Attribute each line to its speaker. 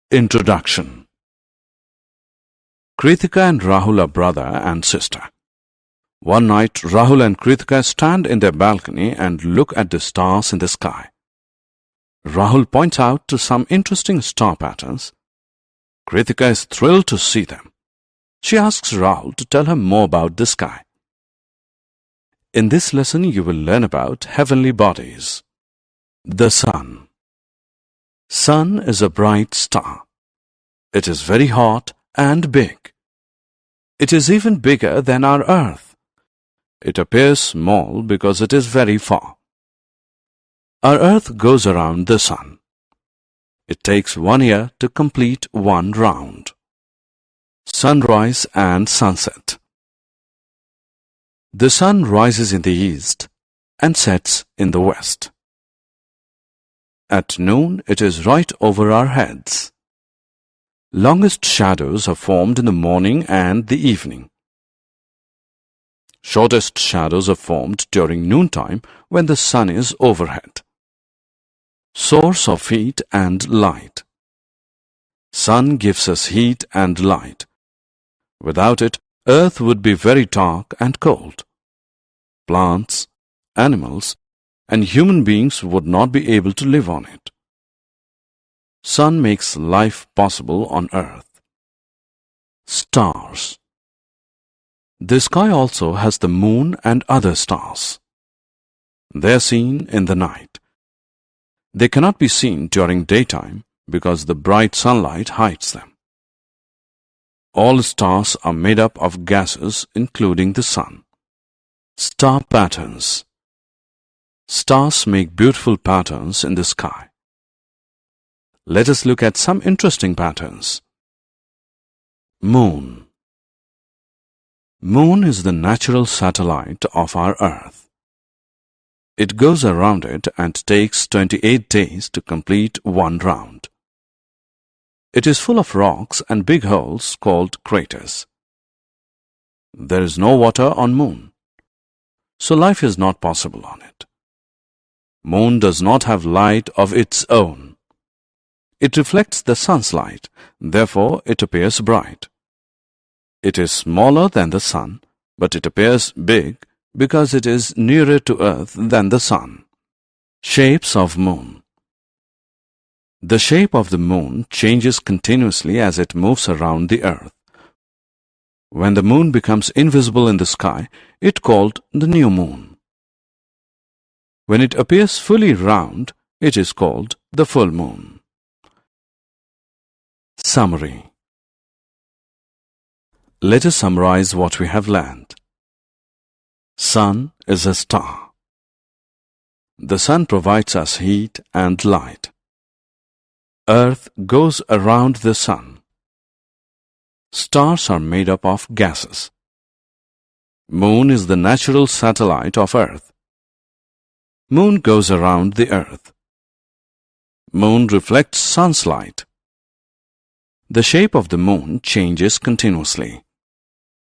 Speaker 1: Introduction. Kritika and Rahul are brother and sister. One night, Rahul and Kritika stand in their balcony and look at the stars in the sky. Rahul points out to some interesting star patterns. Kritika is thrilled to see them. She asks Rahul to tell her more about the sky. In this lesson, you will learn about heavenly bodies. The Sun. Sun is a bright star. It is very hot and big. It is even bigger than our Earth. It appears small because it is very far. Our Earth goes around the Sun. It takes 1 year to complete one round. Sunrise and sunset. The sun rises in the east and sets in the west. At noon, it is right over our heads. Longest shadows are formed in the morning and the evening. Shortest shadows are formed during noontime when the sun is overhead. Source of heat and light. Sun gives us heat and light. Without it, Earth would be very dark and cold. Plants, animals, and human beings would not be able to live on it. Sun makes life possible on Earth. Stars. The sky also has the moon and other stars. They are seen in the night. They cannot be seen during daytime because the bright sunlight hides them. All stars are made up of gases, including the sun. Star patterns. Stars make beautiful patterns in the sky. Let us look at some interesting patterns. Moon. Moon is the natural satellite of our Earth. It goes around it and takes 28 days to complete one round. It is full of rocks and big holes called craters. There is no water on Moon, so life is not possible on it. Moon does not have light of its own. It reflects the sun's light, therefore it appears bright. It is smaller than the sun, but it appears big because it is nearer to Earth than the sun. Shapes of Moon. The shape of the moon changes continuously as it moves around the Earth. When the moon becomes invisible in the sky, it is called the new moon. When it appears fully round, it is called the full moon. Summary. Let us summarize what we have learned. Sun is a star. The sun provides us heat and light. Earth goes around the sun. Stars are made up of gases. Moon is the natural satellite of Earth. Moon goes around the Earth. Moon reflects sun's light. The shape of the moon changes continuously.